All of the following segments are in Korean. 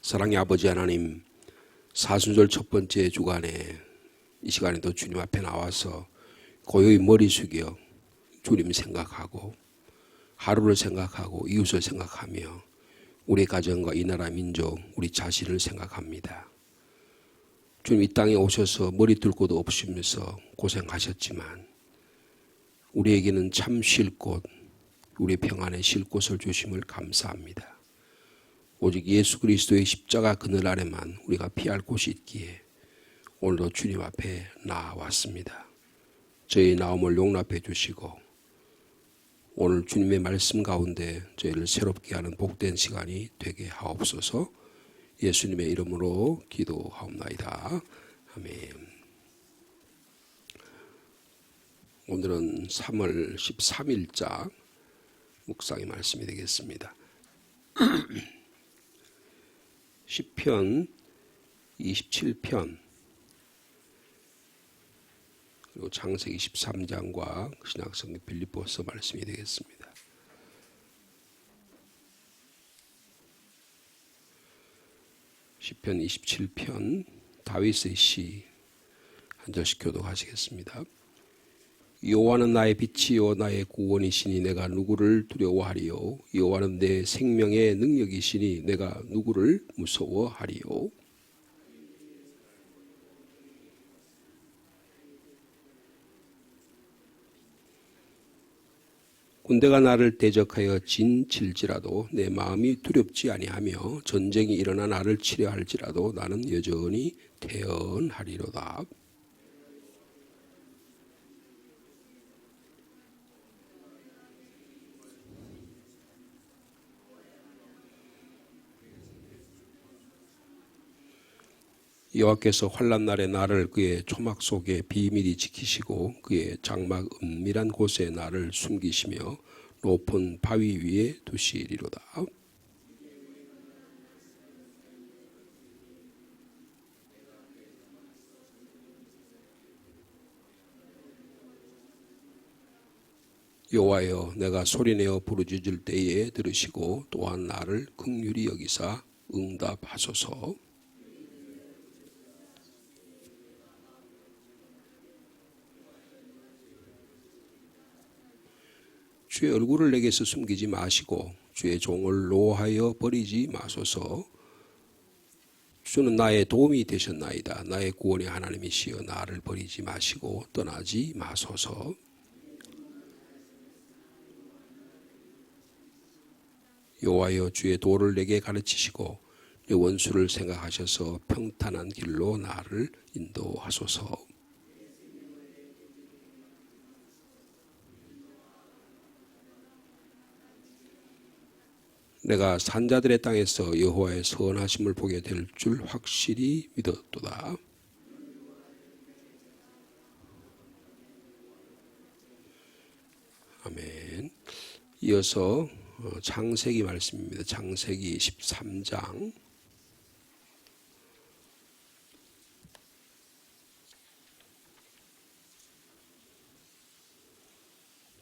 사랑의 아버지 하나님, 사순절 첫 번째 주간에 이 시간에도 주님 앞에 나와서 고요히 머리 숙여 주님 생각하고 하루를 생각하고 이웃을 생각하며 우리 가정과 이 나라 민족, 우리 자신을 생각합니다. 주님 이 땅에 오셔서 머리 들 곳도 없으면서 고생하셨지만 우리에게는 참 쉴 곳, 우리 평안에 쉴 곳을 주심을 감사합니다. 오직 예수 그리스도의 십자가 그늘 아래만 우리가 피할 곳이 있기에 오늘도 주님 앞에 나왔습니다. 저희 나옴을 용납해 주시고 오늘 주님의 말씀 가운데 저희를 새롭게 하는 복된 시간이 되게 하옵소서. 예수님의 이름으로 기도하옵나이다. 아멘. 오늘은 3월 13일자 묵상의 말씀이 되겠습니다. 시편 27편 그리고 창세기 13장과 신약성경 빌립보서 말씀이 되겠습니다. 시편 27편 다윗의 시 한 절씩 교독하시겠습니다. 여호와는 나의 빛이요 나의 구원이시니 내가 누구를 두려워하리요. 여호와는 내 생명의 능력이시니 내가 누구를 무서워하리요. 군대가 나를 대적하여 진칠지라도 내 마음이 두렵지 아니하며 전쟁이 일어나 나를 치려 할지라도 나는 여전히 태연하리로다. 여호와께서 환난 날에 나를 그의 초막 속에 비밀히 지키시고 그의 장막 은밀한 곳에 나를 숨기시며 높은 바위 위에 두시리로다. 여호와여 내가 소리내어 부르짖을 때에 들으시고 또한 나를 긍휼히 여기사 응답하소서. 주의 얼굴을 내게서 숨기지 마시고 주의 종을 노하여 버리지 마소서. 주는 나의 도움이 되셨나이다. 나의 구원의 하나님이시여 나를 버리지 마시고 떠나지 마소서. 여호와여 주의 도를 내게 가르치시고 내 원수를 생각하셔서 평탄한 길로 나를 인도하소서. 내가 산자들의 땅에서 여호와의 선하심을 보게 될 줄 확실히 믿었도다. 아멘. 이어서 창세기 말씀입니다. 창세기 13장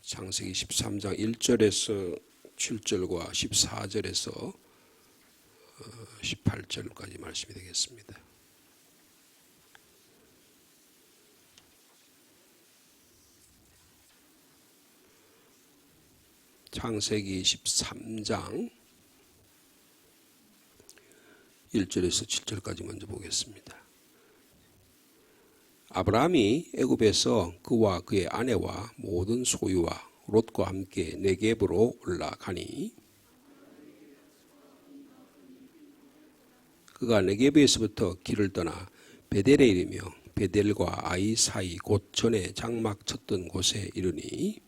창세기 13장 1절에서 7절과 14절에서 18절까지 말씀이 되겠습니다. 창세기 13장 1절에서 7절까지 먼저 보겠습니다. 아브라함이 애굽에서 그와 그의 아내와 모든 소유와 롯과 함께 네겝으로 올라가니 그가 네겝에서부터 길을 떠나 베델에 이르며 베델과 아이 사이 곧 전에 장막 쳤던 곳에 이르니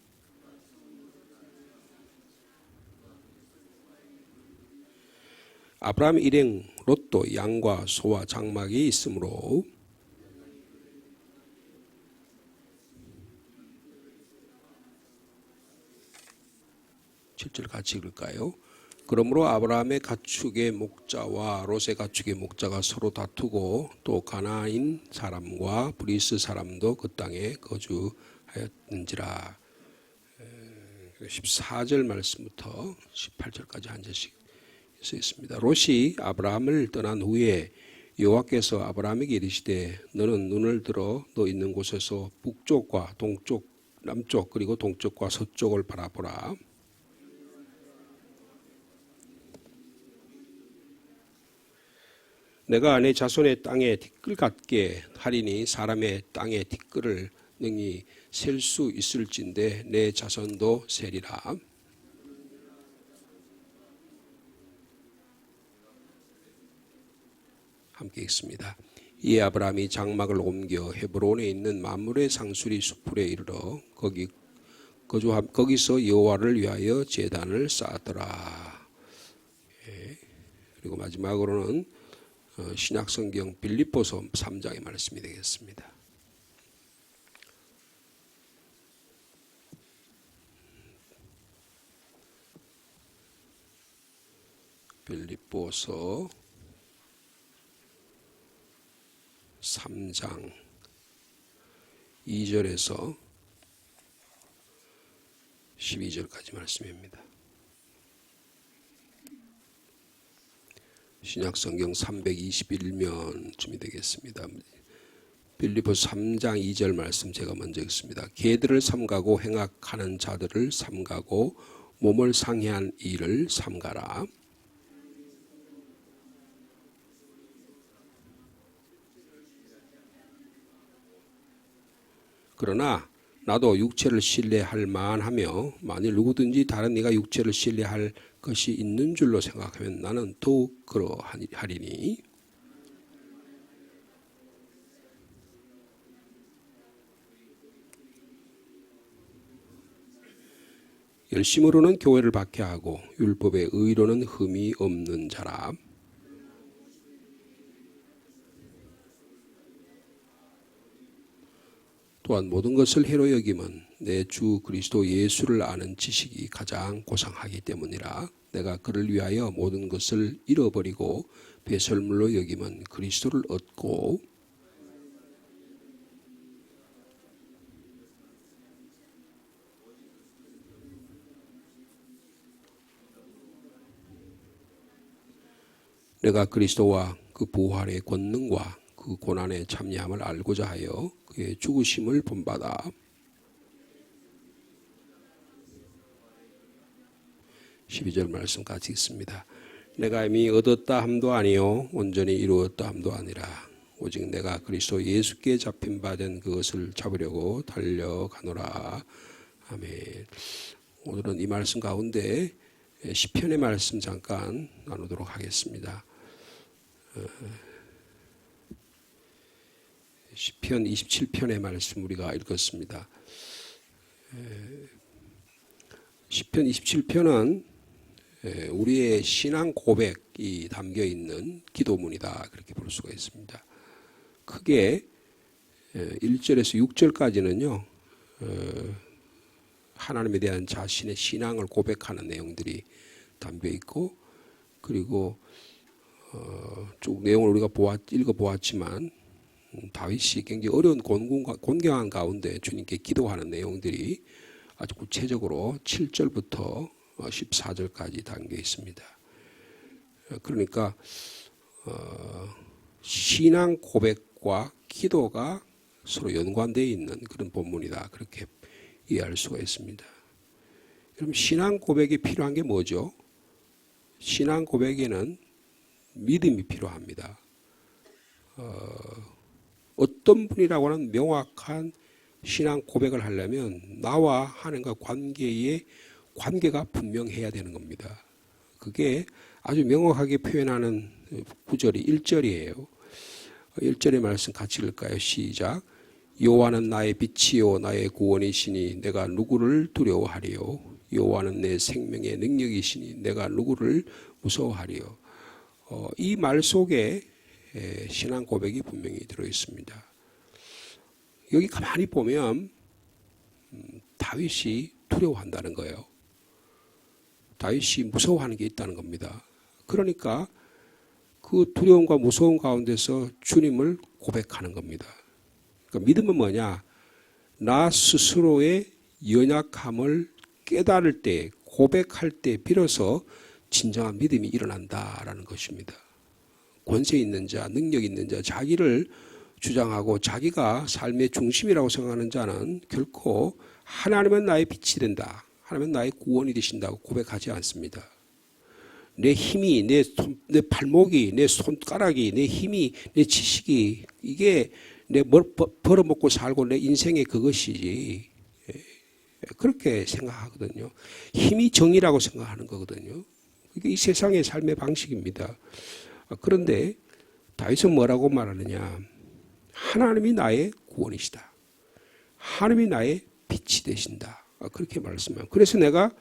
아브라함 일행 롯도 양과 소와 장막이 있으므로 7절 같이 읽을까요? 그러므로 아브라함의 가축의 목자와 롯의 가축의 목자가 서로 다투고 또 가나인 사람과 브리스 사람도 그 땅에 거주하였는지라. 14절 말씀부터 18절까지 한 절씩 써 있습니다. 롯이 아브라함을 떠난 후에 여호와께서 아브라함에게 이르시되 너는 눈을 들어 너 있는 곳에서 북쪽과 동쪽, 남쪽 그리고 동쪽과 서쪽을 바라보라. 내가 내 자손의 땅에 티끌 같게 하리니 사람의 땅에 티끌을 능히 셀 수 있을진데 내 자손도 세리라. 함께 읽습니다. 이에 아브라함이 장막을 옮겨 헤브론에 있는 만물의 상수리 수풀에 이르러 거기서 여호와를 위하여 제단을 쌓았더라. 그리고 마지막으로는 신약성경 빌립보서 3장의 말씀이 되겠습니다. 빌립보서 3장 2절에서 12절까지 말씀입니다. 신약성경 321면쯤이 되겠습니다. 빌립보서 3장 2절 말씀 제가 먼저 읽습니다. 개들을 삼가고 행악하는 자들을 삼가고 몸을 상해한 일을 삼가라. 그러나 나도 육체를 신뢰할 만하며 만일 누구든지 다른 네가 육체를 신뢰할 것이 있는 줄로 생각하면 나는 더욱 그러하리니 열심으로는 교회를 박해하고 율법의 의로는 흠이 없는 자라. 또한 모든 것을 해로 여김은 내 주 그리스도 예수를 아는 지식이 가장 고상하기 때문이라. 내가 그를 위하여 모든 것을 잃어버리고 배설물로 여김은 그리스도를 얻고 내가 그리스도와 그 부활의 권능과 그 고난의 참여함을 알고자 하여 그의 죽으심을 본받아 12절 말씀 같이 읽습니다. 내가 이미 얻었다 함도 아니요 온전히 이루었다 함도 아니라 오직 내가 그리스도 예수께 잡힌 바 된 그것을 잡으려고 달려가노라. 아멘. 오늘은 이 말씀 가운데 시편의 말씀 잠깐 나누도록 하겠습니다. 시편 27편의 말씀 우리가 읽었습니다. 시편 27편은 우리의 신앙 고백이 담겨 있는 기도문이다 그렇게 볼 수가 있습니다. 크게 1절에서 6절까지는요 하나님에 대한 자신의 신앙을 고백하는 내용들이 담겨 있고 그리고 쭉 내용을 우리가 읽어보았지만 다윗이 굉장히 어려운 곤경한 가운데 주님께 기도하는 내용들이 아주 구체적으로 7절부터 14절까지 담겨 있습니다. 그러니까 신앙 고백과 기도가 서로 연관되어 있는 그런 본문이다 그렇게 이해할 수가 있습니다. 그럼 신앙 고백이 필요한 게 뭐죠? 신앙 고백에는 믿음이 필요합니다. 어떤 분이라고는 명확한 신앙 고백을 하려면 나와 하나님과 관계가 분명해야 되는 겁니다. 그게 아주 명확하게 표현하는 구절이 1절이에요. 1절의 말씀 같이 읽을까요? 시작. 여호와는 나의 빛이요 나의 구원이시니 내가 누구를 두려워하리요. 여호와는 내 생명의 능력이시니 내가 누구를 무서워하리요. 이 말 속에 신앙 고백이 분명히 들어있습니다. 여기 가만히 보면 다윗이 두려워한다는 거예요. 다윗이 무서워하는 게 있다는 겁니다. 그러니까 그 두려움과 무서움 가운데서 주님을 고백하는 겁니다. 그러니까 믿음은 뭐냐? 나 스스로의 연약함을 깨달을 때, 고백할 때 비로소 진정한 믿음이 일어난다라는 것입니다. 권세 있는 자, 능력 있는 자, 자기를 주장하고 자기가 삶의 중심이라고 생각하는 자는 결코 하나님은 나의 빛이 된다, 하나님은 나의 구원이 되신다고 고백하지 않습니다. 내 힘이, 내 발목이, 내 손가락이, 내 힘이, 내 지식이 이게 내 벌어먹고 살고 내 인생의 그것이지, 그렇게 생각하거든요. 힘이 정의라고 생각하는 거거든요. 이게 이 세상의 삶의 방식입니다. 그런데 다윗은 뭐라고 말하느냐? 하나님이 나의 구원이시다, 하나님이 나의 빛이 되신다, 그렇게 말씀해요. 그래서 내가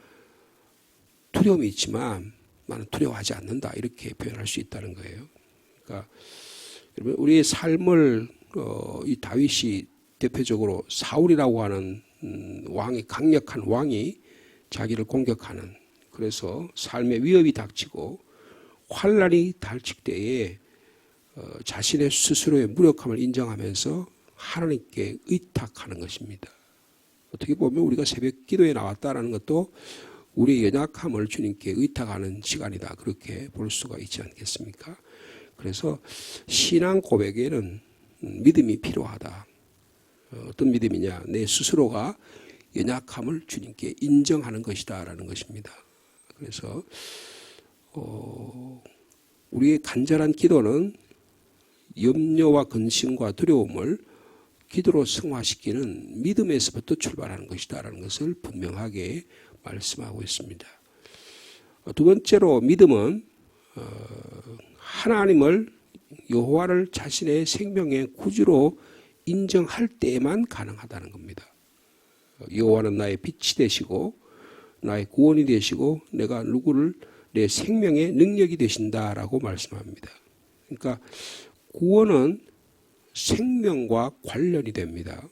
두려움이 있지만 나는 두려워하지 않는다, 이렇게 표현할 수 있다는 거예요. 그러니까 여러분, 우리의 삶을 이 다윗이 대표적으로 사울이라고 하는 왕이, 강력한 왕이 자기를 공격하는, 그래서 삶의 위협이 닥치고 환난이 닥칠 때에 자신의 스스로의 무력함을 인정하면서 하나님께 의탁하는 것입니다. 어떻게 보면 우리가 새벽 기도에 나왔다는 것도 우리의 연약함을 주님께 의탁하는 시간이다, 그렇게 볼 수가 있지 않겠습니까? 그래서 신앙 고백에는 믿음이 필요하다. 어떤 믿음이냐? 내 스스로가 연약함을 주님께 인정하는 것이다 라는 것입니다. 그래서 우리의 간절한 기도는 염려와 근심과 두려움을 기도로 승화시키는 믿음에서부터 출발하는 것이다 라는 것을 분명하게 말씀하고 있습니다. 두 번째로 믿음은 하나님을, 여호와를 자신의 생명의 구주로 인정할 때에만 가능하다는 겁니다. 여호와는 나의 빛이 되시고 나의 구원이 되시고 내가 누구를 내 생명의 능력이 되신다라고 말씀합니다. 그러니까 구원은 생명과 관련이 됩니다.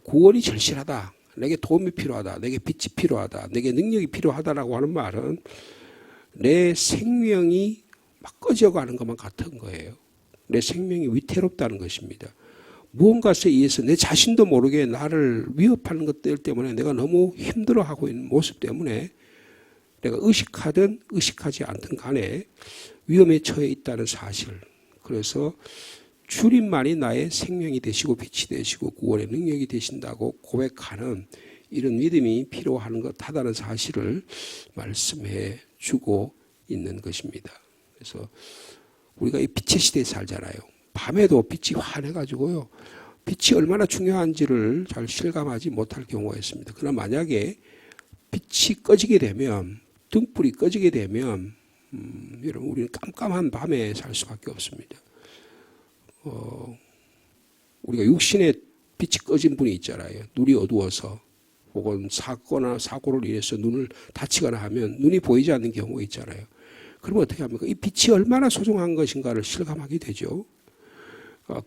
구원이 절실하다, 내게 도움이 필요하다, 내게 빛이 필요하다, 내게 능력이 필요하다라고 하는 말은 내 생명이 막 꺼져가는 것만 같은 거예요. 내 생명이 위태롭다는 것입니다. 무언가에 의해서 내 자신도 모르게 나를 위협하는 것들 때문에 내가 너무 힘들어하고 있는 모습 때문에 내가 의식하든 의식하지 않든 간에 위험에 처해 있다는 사실, 그래서 주님만이 나의 생명이 되시고 빛이 되시고 구원의 능력이 되신다고 고백하는 이런 믿음이 필요한 것하다는 사실을 말씀해 주고 있는 것입니다. 그래서 우리가 이 빛의 시대에 살잖아요. 밤에도 빛이 환해가지고요, 빛이 얼마나 중요한지를 잘 실감하지 못할 경우가 있습니다. 그러나 만약에 빛이 꺼지게 되면, 등불이 꺼지게 되면 여러분, 우리는 깜깜한 밤에 살 수밖에 없습니다. 우리가 육신에 빛이 꺼진 분이 있잖아요. 눈이 어두워서 혹은 사고를 인해서 눈을 다치거나 하면 눈이 보이지 않는 경우가 있잖아요. 그러면 어떻게 합니까? 이 빛이 얼마나 소중한 것인가를 실감하게 되죠.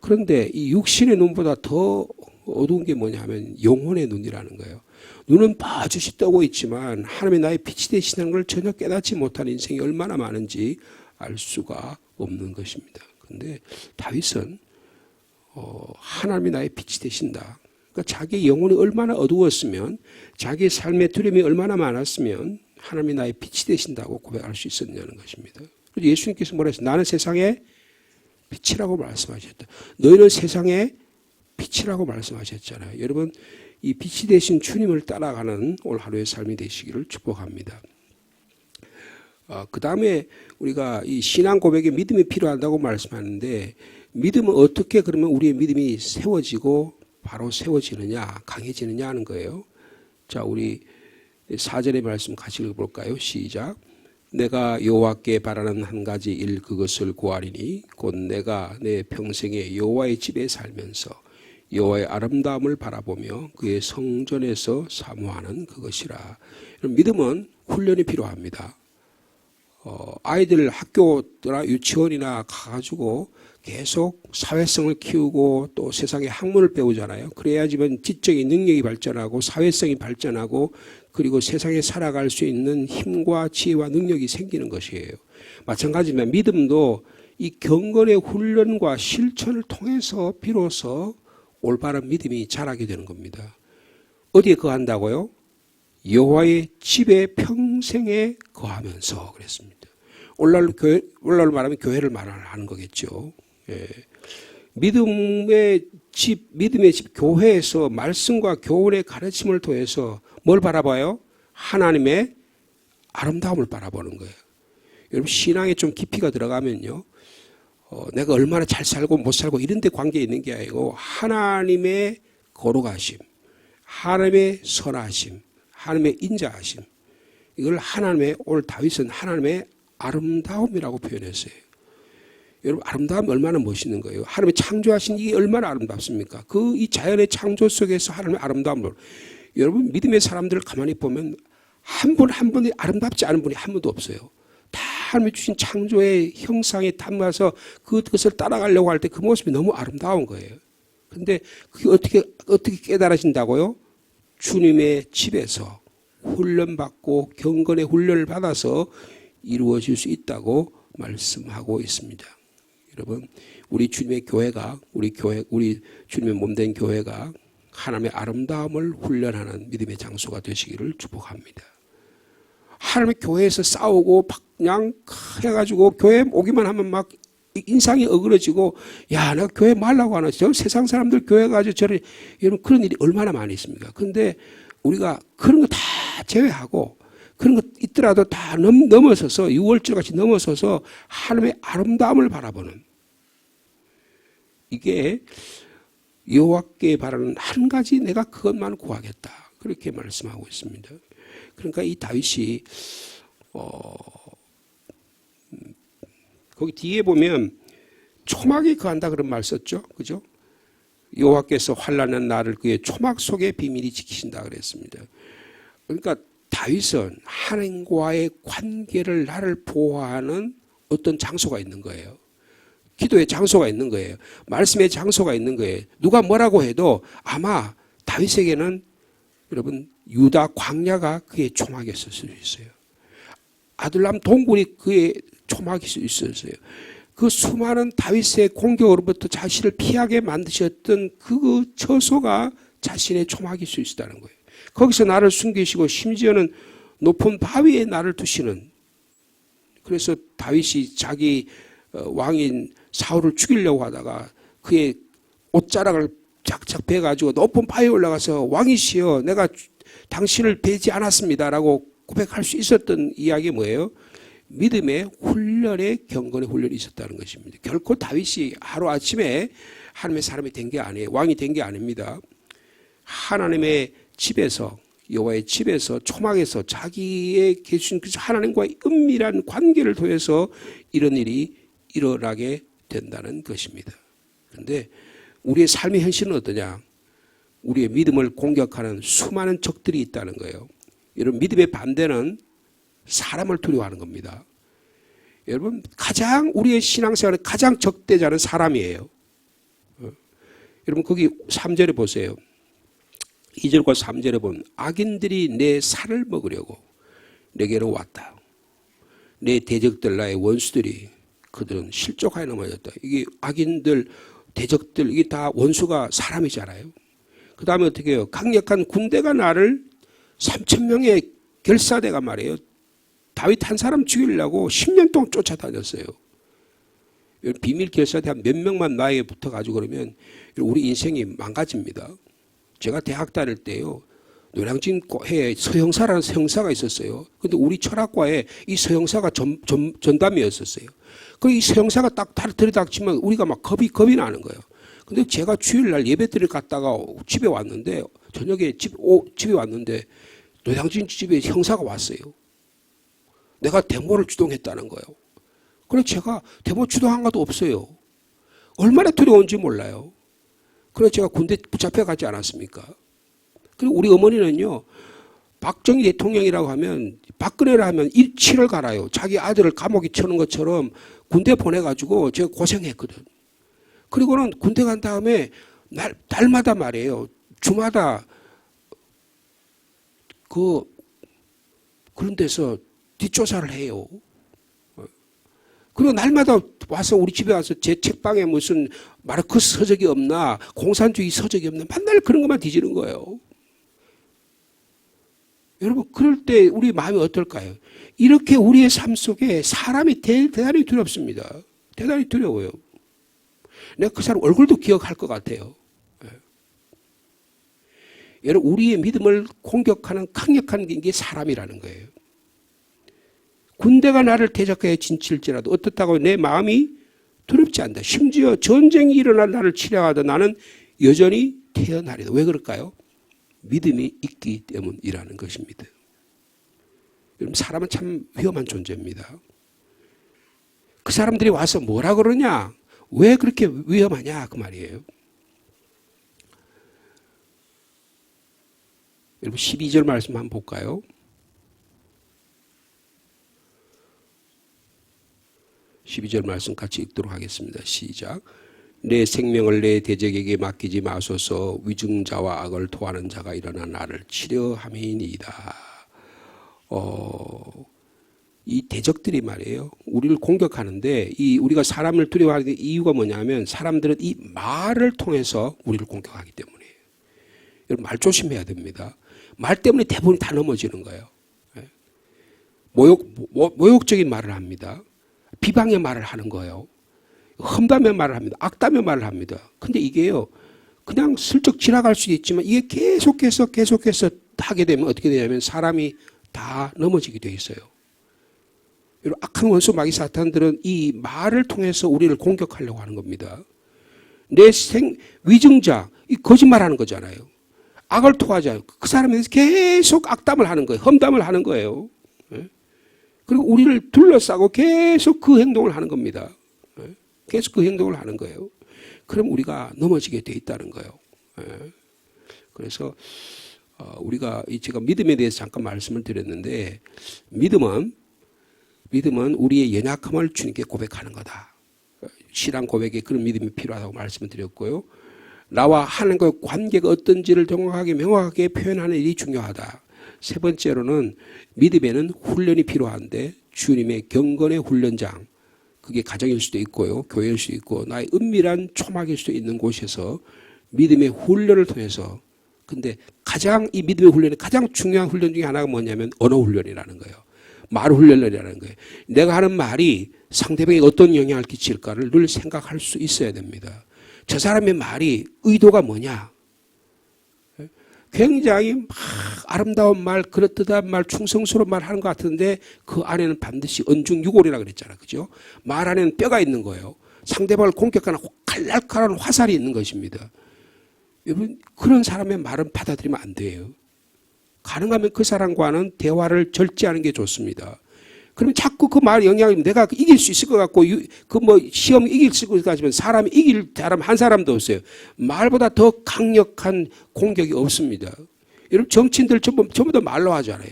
그런데 이 육신의 눈보다 더 어두운 게 뭐냐면 영혼의 눈이라는 거예요. 눈은 반드시 뜨고 있지만 하나님이 나의 빛이 되시는 걸 전혀 깨닫지 못한 인생이 얼마나 많은지 알 수가 없는 것입니다. 그런데 다윗은 하나님이 나의 빛이 되신다. 그러니까 자기 영혼이 얼마나 어두웠으면, 자기 삶의 두려움이 얼마나 많았으면 하나님이 나의 빛이 되신다고 고백할 수 있었냐는 것입니다. 예수님께서 뭐라 했어요? 나는 세상의 빛이라고 말씀하셨다. 너희는 세상의 빛이라고 말씀하셨잖아요. 여러분, 이 빛이 되신 주님을 따라가는 오늘 하루의 삶이 되시기를 축복합니다. 그 다음에 우리가 이 신앙 고백에 믿음이 필요하다고 말씀하는데, 믿음은 어떻게 그러면 우리의 믿음이 세워지고 바로 세워지느냐, 강해지느냐 하는 거예요. 자, 우리 4절의 말씀 같이 읽어볼까요? 시작. 내가 여호와께 바라는 한 가지 일, 그것을 구하리니 곧 내가 내 평생에 여호와의 집에 살면서 여호와의 아름다움을 바라보며 그의 성전에서 사모하는 그것이라. 믿음은 훈련이 필요합니다. 아이들 학교나 유치원이나 가가지고 계속 사회성을 키우고 또 세상의 학문을 배우잖아요. 그래야지만 지적인 능력이 발전하고 사회성이 발전하고 그리고 세상에 살아갈 수 있는 힘과 지혜와 능력이 생기는 것이에요. 마찬가지면 믿음도 이 경건의 훈련과 실천을 통해서 비로소 올바른 믿음이 자라게 되는 겁니다. 어디에 거한다고요? 여호와의 집에 평생에 거하면서 그랬습니다. 오늘날로 말하면 교회를 말하는 거겠죠. 예. 믿음의 집 교회에서 말씀과 교훈의 가르침을 통해서 뭘 바라봐요? 하나님의 아름다움을 바라보는 거예요. 여러분 신앙에 좀 깊이가 들어가면요. 내가 얼마나 잘 살고 못 살고 이런 데 관계 있는 게 아니고 하나님의 거룩하심, 하나님의 선하심, 하나님의 인자하심. 이걸 오늘 다윗은 하나님의 아름다움이라고 표현했어요. 여러분 아름다움 얼마나 멋있는 거예요. 하나님의 창조하신 이게 얼마나 아름답습니까? 이 자연의 창조 속에서 하나님의 아름다움을 여러분 믿음의 사람들을 가만히 보면 한 분이 아름답지 않은 분이 한 분도 없어요. 다 하나님이 주신 창조의 형상에 담아서 그것을 따라가려고 할 때 그 모습이 너무 아름다운 거예요. 근데 그게 어떻게 깨달아진다고요? 주님의 집에서 훈련받고 경건의 훈련을 받아서 이루어질 수 있다고 말씀하고 있습니다. 여러분, 우리 주님의 교회가, 우리 주님의 몸된 교회가 하나님의 아름다움을 훈련하는 믿음의 장소가 되시기를 축복합니다. 하나님의 교회에서 싸우고 그냥 해가지고 교회 오기만 하면 막 인상이 어그러지고 야, 내가 교회 말라고 하나? 저 세상 사람들 교회 가지고 저를 여러분 그런 일이 얼마나 많이 있습니까? 근데 우리가 그런 거 다 제외하고 그런 것 있더라도 다 넘어서서 유월절같이 넘어서서 하나님의 아름다움을 바라보는 이게 여호와께 바라는 한 가지 내가 그것만 구하겠다. 그렇게 말씀하고 있습니다. 그러니까 이 다윗이 거기 뒤에 보면 초막에 거한다 그런 말 썼죠. 그죠? 여호와께서 환난한 나를 그의 초막 속에 비밀히 지키신다 그랬습니다. 그러니까 다윗은 하나님과의 관계를 나를 보호하는 어떤 장소가 있는 거예요. 기도의 장소가 있는 거예요. 말씀의 장소가 있는 거예요. 누가 뭐라고 해도 아마 다윗에게는 여러분 유다 광야가 그의 초막이었을 수 있어요. 아둘람 동굴이 그의 초막일 수 있었어요. 그 수많은 다윗의 공격으로부터 자신을 피하게 만드셨던 그 처소가 자신의 초막일 수 있다는 거예요. 거기서 나를 숨기시고 심지어는 높은 바위에 나를 두시는, 그래서 다윗이 자기 왕인 사울을 죽이려고 하다가 그의 옷자락을 착착 베가지고 높은 바위에 올라가서 왕이시여 내가 당신을 베지 않았습니다라고 고백할 수 있었던 이야기 뭐예요? 믿음의 훈련에 경건의 훈련이 있었다는 것입니다. 결코 다윗이 하루아침에 하나님의 사람이 된 게 아니에요. 왕이 된 게 아닙니다. 하나님의 집에서, 여호와의 집에서, 초막에서 자기의 계신 하나님과의 은밀한 관계를 통해서 이런 일이 일어나게 된다는 것입니다. 그런데 우리의 삶의 현실은 어떠냐? 우리의 믿음을 공격하는 수많은 적들이 있다는 거예요. 여러분, 믿음의 반대는 사람을 두려워하는 겁니다. 여러분, 우리의 신앙생활의 가장 적대자는 사람이에요. 여러분, 거기 3절에 보세요. 2절과 3절에 보면 악인들이 내 살을 먹으려고 내게로 왔다. 내 대적들, 나의 원수들이 그들은 실족하여 넘어졌다. 이게 악인들, 대적들, 이게 다 원수가 사람이잖아요. 그 다음에 어떻게 해요? 강력한 군대가 나를 3,000명의 결사대가 말이에요. 다윗 한 사람 죽이려고 10년 동안 쫓아다녔어요. 비밀 결사대 한 몇 명만 나에게 붙어가지고 그러면 우리 인생이 망가집니다. 제가 대학 다닐 때요, 노량진에 서형사라는 서형사가 있었어요. 근데 우리 철학과에 이 서형사가 전담이었었어요. 그 이 서형사가 딱 들이닥치면 우리가 막 겁이 나는 거예요. 근데 제가 주일날 예배드릴 갔다가 집에 왔는데, 저녁에 집에 왔는데, 노량진 집에 형사가 왔어요. 내가 데모를 주동했다는 거예요. 그래서 제가 데모 주동한 것도 없어요. 얼마나 두려운지 몰라요. 그래서 제가 군대 붙잡혀 가지 않았습니까? 그리고 우리 어머니는요, 박정희 대통령이라고 하면, 박근혜라 하면 7월 갈아요. 자기 아들을 감옥에 쳐는 것처럼 군대 보내가지고 제가 고생했거든. 그리고는 군대 간 다음에 날마다 말이에요. 주마다 그런 데서 뒷조사를 해요. 그리고 날마다 와서 우리 집에 와서 제 책방에 무슨 마르크스 서적이 없나, 공산주의 서적이 없나, 맨날 그런 것만 뒤지는 거예요. 여러분 그럴 때 우리 마음이 어떨까요? 이렇게 우리의 삶 속에 사람이 대단히 두렵습니다. 대단히 두려워요. 내가 그 사람 얼굴도 기억할 것 같아요. 여러분 우리의 믿음을 공격하는 강력한 게 사람이라는 거예요. 군대가 나를 대적하여 진칠지라도 어떻다고 내 마음이 두렵지 않다. 심지어 전쟁이 일어날 나를 치려하다 나는 여전히 태어나리다. 왜 그럴까요? 믿음이 있기 때문이라는 것입니다. 여러분 사람은 참 위험한 존재입니다. 그 사람들이 와서 뭐라 그러냐? 왜 그렇게 위험하냐? 그 말이에요. 여러분 12절 말씀 한번 볼까요? 12절 말씀 같이 읽도록 하겠습니다. 시작. 내 생명을 내 대적에게 맡기지 마소서. 위증자와 악을 토하는 자가 일어나 나를 치려함이니이다. 이 대적들이 말이에요. 우리를 공격하는데 우리가 사람을 두려워하는 이유가 뭐냐면 사람들은 이 말을 통해서 우리를 공격하기 때문이에요. 여러분 말 조심해야 됩니다. 말 때문에 대부분 다 넘어지는 거예요. 모욕적인 말을 합니다. 비방의 말을 하는 거예요. 험담의 말을 합니다. 악담의 말을 합니다. 근데 이게요, 그냥 슬쩍 지나갈 수도 있지만 이게 계속해서 하게 되면 어떻게 되냐면 사람이 다 넘어지게 돼 있어요. 여러분, 악한 원수 마귀 사탄들은 이 말을 통해서 우리를 공격하려고 하는 겁니다. 위증자, 이 거짓말하는 거잖아요. 악을 토하자. 그 사람에 대해서 계속 악담을 하는 거예요. 험담을 하는 거예요. 그리고 우리를 둘러싸고 계속 그 행동을 하는 겁니다. 계속 그 행동을 하는 거예요. 그럼 우리가 넘어지게 돼 있다는 거예요. 그래서 우리가 제가 믿음에 대해서 잠깐 말씀을 드렸는데 믿음은 우리의 연약함을 주님께 고백하는 거다. 신앙 고백에 그런 믿음이 필요하다고 말씀을 드렸고요. 나와 하나님과의 관계가 어떤지를 명확하게 표현하는 일이 중요하다. 세 번째로는 믿음에는 훈련이 필요한데 주님의 경건의 훈련장, 그게 가정일 수도 있고요, 교회일 수도 있고 나의 은밀한 초막일 수도 있는 곳에서 믿음의 훈련을 통해서, 근데 가장 이 믿음의 훈련의 가장 중요한 훈련 중에 하나가 뭐냐면 언어 훈련이라는 거예요. 말 훈련이라는 거예요. 내가 하는 말이 상대방에게 어떤 영향을 끼칠까를 늘 생각할 수 있어야 됩니다. 저 사람의 말이 의도가 뭐냐? 굉장히 막 아름다운 말, 그럴듯한 말, 충성스러운 말 하는 것 같은데 그 안에는 반드시 언중유골이라고 그랬잖아요. 그죠? 말 안에는 뼈가 있는 거예요. 상대방을 공격하는 칼날칼한 화살이 있는 것입니다. 여러분, 그런 사람의 말은 받아들이면 안 돼요. 가능하면 그 사람과는 대화를 절제하는 게 좋습니다. 그러면 자꾸 그 말 영향이 내가 이길 수 있을 것 같고, 시험 이길 수 있을 것 같지만 사람이 이길 사람 한 사람도 없어요. 말보다 더 강력한 공격이 없습니다. 여러분, 정치인들 전부 다 말로 하잖아요.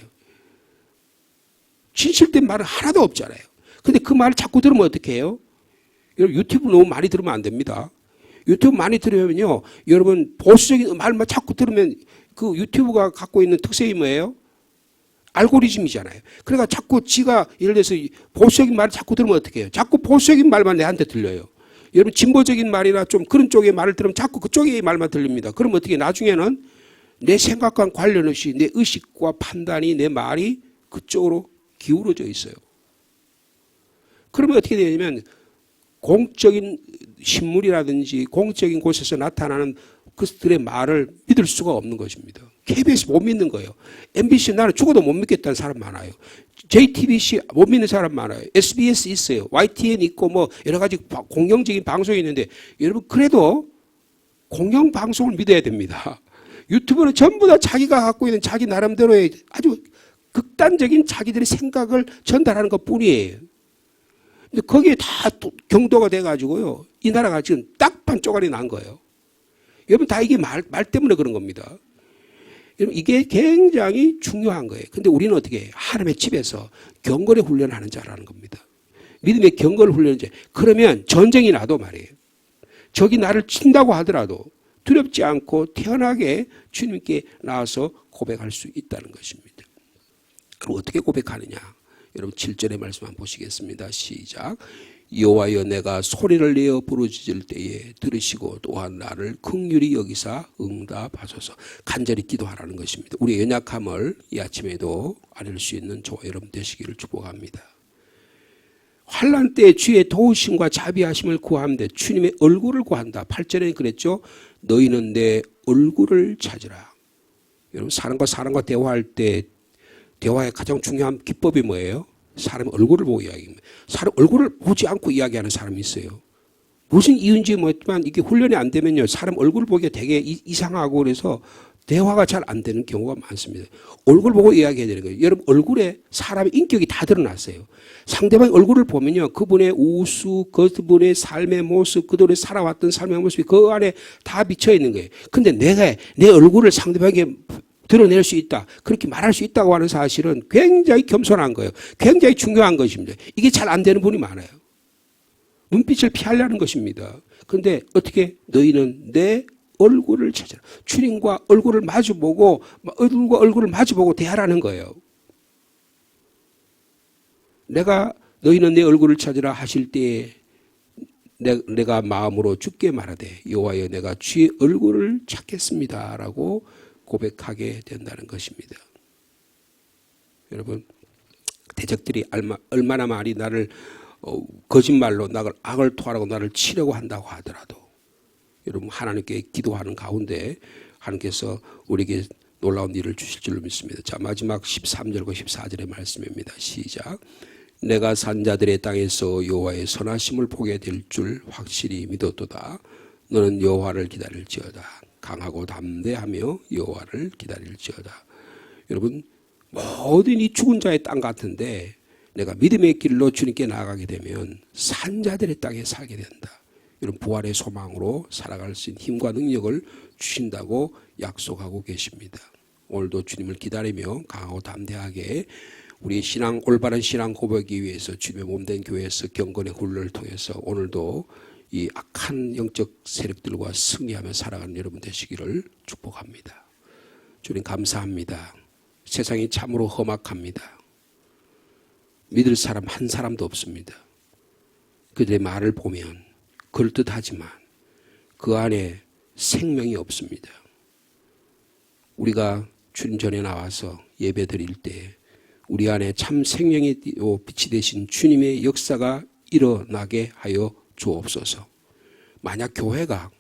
진실된 말은 하나도 없잖아요. 근데 그 말을 자꾸 들으면 어떻게 해요? 여러분, 유튜브 너무 많이 들으면 안 됩니다. 유튜브 많이 들으면요, 여러분, 보수적인 말만 자꾸 들으면 그 유튜브가 갖고 있는 특성이 뭐예요? 알고리즘이잖아요. 그러니까 자꾸 지가 예를 들어서 보수적인 말을 자꾸 들으면 어떻게 해요? 자꾸 보수적인 말만 내한테 들려요. 여러분 진보적인 말이나 좀 그런 쪽의 말을 들으면 자꾸 그쪽의 말만 들립니다. 그럼 어떻게 나중에는 내 생각과 관련 없이 내 의식과 판단이 내 말이 그쪽으로 기울어져 있어요. 그러면 어떻게 되냐면 공적인 신문이라든지 공적인 곳에서 나타나는 그들의 말을 믿을 수가 없는 것입니다. KBS 못 믿는 거예요. MBC 나는 죽어도 못 믿겠다는 사람 많아요. JTBC 못 믿는 사람 많아요. SBS 있어요. YTN 있고 뭐 여러 가지 공영적인 방송이 있는데 여러분 그래도 공영방송을 믿어야 됩니다. 유튜브는 전부 다 자기가 갖고 있는 자기 나름대로의 아주 극단적인 자기들의 생각을 전달하는 것 뿐이에요. 근데 거기에 다 경도가 돼가지고요. 이 나라가 지금 딱반 쪼가리 난 거예요. 여러분 다 이게 말 때문에 그런 겁니다. 여러분 이게 굉장히 중요한 거예요. 근데 우리는 어떻게 해요? 하나님의 집에서 경건의 훈련을 하는 자라는 겁니다. 믿음의 경건을 훈련하는 자. 그러면 전쟁이 나도 말이에요. 적이 나를 친다고 하더라도 두렵지 않고 태연하게 주님께 나와서 고백할 수 있다는 것입니다. 그럼 어떻게 고백하느냐? 여러분 7절의 말씀 한번 보시겠습니다. 시작. 여호와여 내가 소리를 내어 부르짖을 때에 들으시고 또한 나를 긍휼히 여기사 응답하소서. 간절히 기도하라는 것입니다. 우리의 연약함을 이 아침에도 아릴 수 있는 저와 여러분 되시기를 축복합니다. 환난 때 주의 도우심과 자비하심을 구하는데 주님의 얼굴을 구한다. 8절에 그랬죠. 너희는 내 얼굴을 찾으라. 여러분 사람과 대화할 때 대화의 가장 중요한 기법이 뭐예요? 사람의 얼굴을 보고 이야기합니다. 사람 얼굴을 보지 않고 이야기하는 사람이 있어요. 무슨 이유인지 모르지만 이게 훈련이 안 되면요, 사람 얼굴을 보기가 되게 이상하고 그래서 대화가 잘 안 되는 경우가 많습니다. 얼굴 보고 이야기해야 되는 거예요. 여러분 얼굴에 사람의 인격이 다 드러났어요. 상대방의 얼굴을 보면요, 그분의 우수, 그분의 삶의 모습, 그들의 살아왔던 삶의 모습이 그 안에 다 비쳐 있는 거예요. 근데 내가 내 얼굴을 상대방에게 드러낼 수 있다, 그렇게 말할 수 있다고 하는 사실은 굉장히 겸손한 거예요. 굉장히 중요한 것입니다. 이게 잘 안 되는 분이 많아요. 눈빛을 피하려는 것입니다. 그런데 어떻게? 너희는 내 얼굴을 찾아라. 주님과 얼굴을 마주보고 얼굴과 얼굴을 마주보고 대하라는 거예요. 너희는 내 얼굴을 찾으라 하실 때에 내가 마음으로 주께 말하되 여호와여 내가 주의 얼굴을 찾겠습니다라고 고백하게 된다는 것입니다. 여러분 대적들이 얼마나 많이 나를 거짓말로 나를 악을 토하라고 나를 치려고 한다고 하더라도 여러분 하나님께 기도하는 가운데 하나님께서 우리에게 놀라운 일을 주실 줄로 믿습니다. 자, 마지막 13절과 14절의 말씀입니다. 시작. 내가 산자들의 땅에서 여호와의 선하심을 보게 될 줄 확실히 믿었도다. 너는 여호와를 기다릴지어다. 강하고 담대하며 여호와를 기다릴지어다. 여러분 모든 이 죽은 자의 땅 같은데 내가 믿음의 길로 주님께 나아가게 되면 산자들의 땅에 살게 된다. 여러분 부활의 소망으로 살아갈 수 있는 힘과 능력을 주신다고 약속하고 계십니다. 오늘도 주님을 기다리며 강하고 담대하게 우리의 올바른 신앙 고백이 위해서 주님의 몸된 교회에서 경건의 훈련을 통해서 오늘도 이 악한 영적 세력들과 승리하며 살아가는 여러분 되시기를 축복합니다. 주님 감사합니다. 세상이 참으로 험악합니다. 믿을 사람 한 사람도 없습니다. 그들의 말을 보면 그럴듯하지만 그 안에 생명이 없습니다. 우리가 주님 전에 나와서 예배 드릴 때 우리 안에 참 생명의 빛이 되신 주님의 역사가 일어나게 하여 주옵소서. 만약 교회가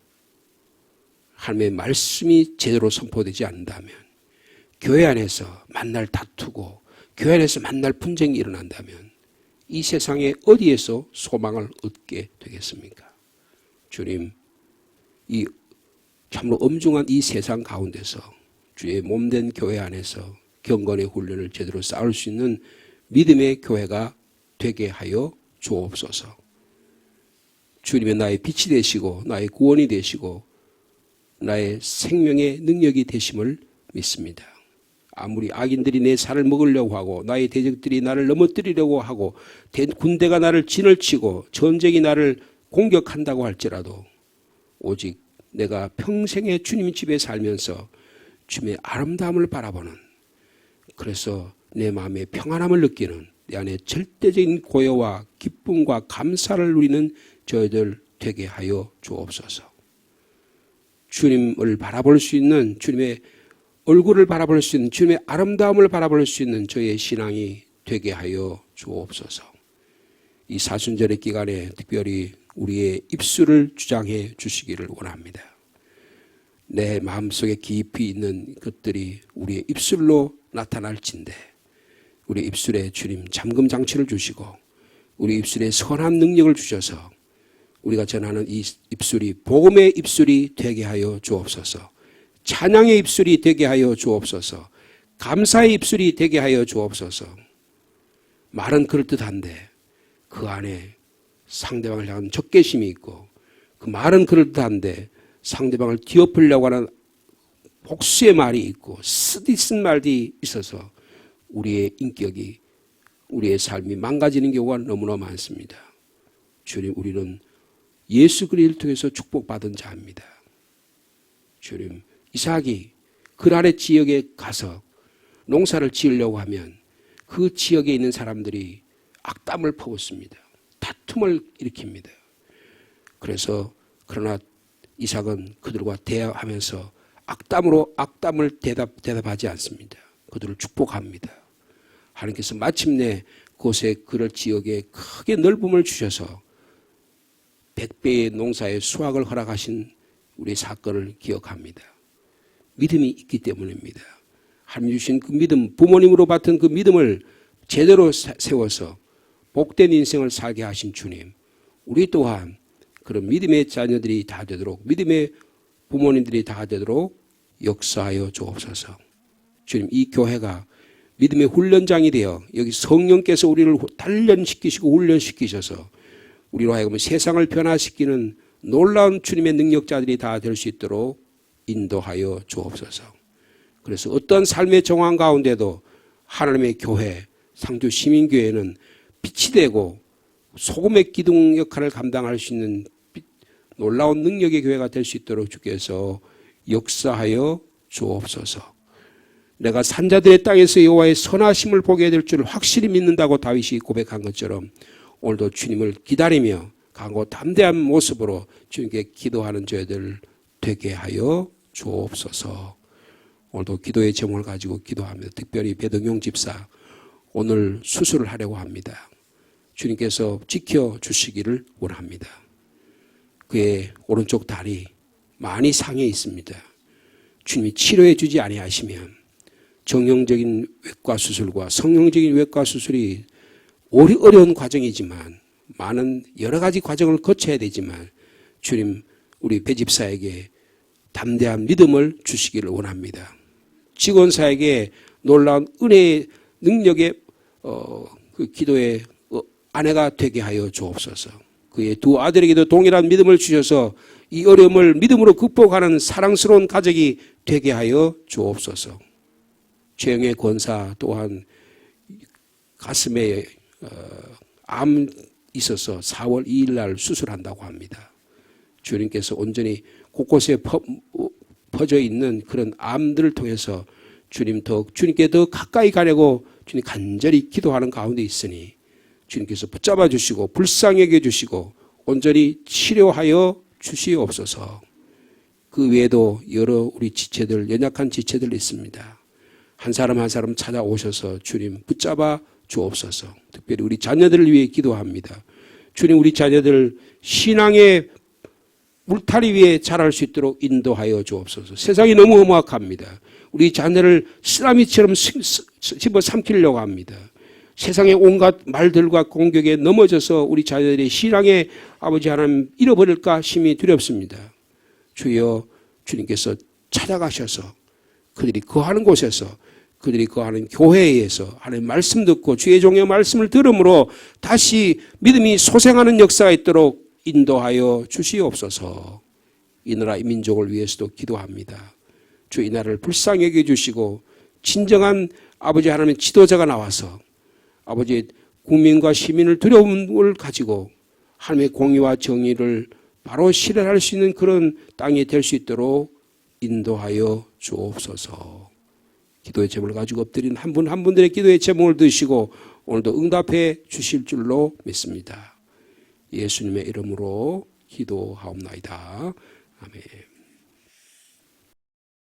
하나님의 말씀이 제대로 선포되지 않는다면, 교회 안에서 만날 다투고 교회 안에서 만날 분쟁이 일어난다면 이 세상에 어디에서 소망을 얻게 되겠습니까? 주님, 이 참으로 엄중한 이 세상 가운데서 주의 몸된 교회 안에서 경건의 훈련을 제대로 쌓을 수 있는 믿음의 교회가 되게 하여 주옵소서. 주님의 나의 빛이 되시고 나의 구원이 되시고 나의 생명의 능력이 되심을 믿습니다. 아무리 악인들이 내 살을 먹으려고 하고 나의 대적들이 나를 넘어뜨리려고 하고 군대가 나를 진을 치고 전쟁이 나를 공격한다고 할지라도 오직 내가 평생에 주님 집에 살면서 주님의 아름다움을 바라보는, 그래서 내 마음에 평안함을 느끼는, 내 안에 절대적인 고요와 기쁨과 감사를 누리는 저희들 되게 하여 주옵소서. 주님을 바라볼 수 있는, 주님의 얼굴을 바라볼 수 있는, 주님의 아름다움을 바라볼 수 있는 저희의 신앙이 되게 하여 주옵소서. 이 사순절의 기간에 특별히 우리의 입술을 주장해 주시기를 원합니다. 내 마음속에 깊이 있는 것들이 우리의 입술로 나타날진대 우리 입술에 주님 잠금 장치를 주시고 우리 입술에 선한 능력을 주셔서 우리가 전하는 이 입술이 복음의 입술이 되게 하여 주옵소서. 찬양의 입술이 되게 하여 주옵소서. 감사의 입술이 되게 하여 주옵소서. 말은 그럴듯한데 그 안에 상대방을 향한 적개심이 있고, 그 말은 그럴듯한데 상대방을 뒤엎으려고 하는 복수의 말이 있고 쓰디쓴 말이 있어서 우리의 인격이, 우리의 삶이 망가지는 경우가 너무나 많습니다. 주님, 우리는 예수 그리스도를 통해서 축복받은 자입니다. 주님, 이삭이 그랄의 지역에 가서 농사를 지으려고 하면 그 지역에 있는 사람들이 악담을 퍼붓습니다. 다툼을 일으킵니다. 그래서 그러나 이삭은 그들과 대화하면서 악담으로 악담을 대답하지 않습니다. 그들을 축복합니다. 하나님께서 마침내 그곳에 그럴 지역에 크게 넓음을 주셔서 100배의 농사의 수확을 허락하신 우리 사건을 기억합니다. 믿음이 있기 때문입니다. 하나님 주신 그 믿음, 부모님으로 받은 그 믿음을 제대로 세워서 복된 인생을 살게 하신 주님, 우리 또한 그런 믿음의 자녀들이 다 되도록, 믿음의 부모님들이 다 되도록 역사하여 주옵소서. 주님, 이 교회가 믿음의 훈련장이 되어 여기 성령께서 우리를 단련시키시고 훈련시키셔서 우리로 하여금 세상을 변화시키는 놀라운 주님의 능력자들이 다 될 수 있도록 인도하여 주옵소서. 그래서 어떤 삶의 정황 가운데도 하나님의 교회, 상주 시민교회는 빛이 되고 소금의 기둥 역할을 감당할 수 있는 놀라운 능력의 교회가 될 수 있도록 주께서 역사하여 주옵소서. 내가 산자들의 땅에서 여호와의 선하심을 보게 될 줄 확실히 믿는다고 다윗이 고백한 것처럼 오늘도 주님을 기다리며 강고 담대한 모습으로 주님께 기도하는 저희들 되게 하여 주옵소서. 오늘도 기도의 제목을 가지고 기도하며 특별히 배동용 집사 오늘 수술을 하려고 합니다. 주님께서 지켜주시기를 원합니다. 그의 오른쪽 다리 많이 상해 있습니다. 주님이 치료해 주지 아니하시면 정형적인 외과 수술과 성형적인 외과 수술이 어려운 과정이지만 많은 여러 가지 과정을 거쳐야 되지만 주님 우리 배 집사에게 담대한 믿음을 주시기를 원합니다. 직원사에게 놀라운 은혜의 능력의 그 기도의 아내가 되게 하여 주옵소서. 그의 두 아들에게도 동일한 믿음을 주셔서 이 어려움을 믿음으로 극복하는 사랑스러운 가족이 되게 하여 주옵소서. 최영의 권사 또한 가슴에 암 있어서 4월 2일 날 수술한다고 합니다. 주님께서 온전히 곳곳에 퍼져 있는 그런 암들을 통해서 주님께 더 가까이 가려고 주님 간절히 기도하는 가운데 있으니 주님께서 붙잡아 주시고 불쌍히 여겨 주시고 온전히 치료하여 주시옵소서. 그 외에도 여러 우리 지체들, 연약한 지체들 있습니다. 한 사람 한 사람 찾아오셔서 주님 붙잡아 주옵소서. 특별히 우리 자녀들을 위해 기도합니다. 주님 우리 자녀들 신앙의 물타리 위에 자랄 수 있도록 인도하여 주옵소서. 세상이 너무 험악합니다. 우리 자녀를 쓰나미처럼 집어삼키려고 합니다. 세상의 온갖 말들과 공격에 넘어져서 우리 자녀들이 신앙의 아버지 하나님 잃어버릴까 심히 두렵습니다. 주여 주님께서 찾아가셔서 그들이 거하는 곳에서 그들이 거하는 교회에서 하나님 말씀 듣고 주의 종의 말씀을 들음으로 다시 믿음이 소생하는 역사가 있도록 인도하여 주시옵소서. 이 나라 이 민족을 위해서도 기도합니다. 주 이 나라를 불쌍히 여겨주시고 진정한 아버지 하나님의 지도자가 나와서 아버지 국민과 시민을 두려움을 가지고 하나님의 공의와 정의를 바로 실현할 수 있는 그런 땅이 될 수 있도록 인도하여 주옵소서. 기도의 제목을 가지고 엎드린 한 분 한 분들의 기도의 제목을 드시고 오늘도 응답해 주실 줄로 믿습니다. 예수님의 이름으로 기도하옵나이다. 아멘.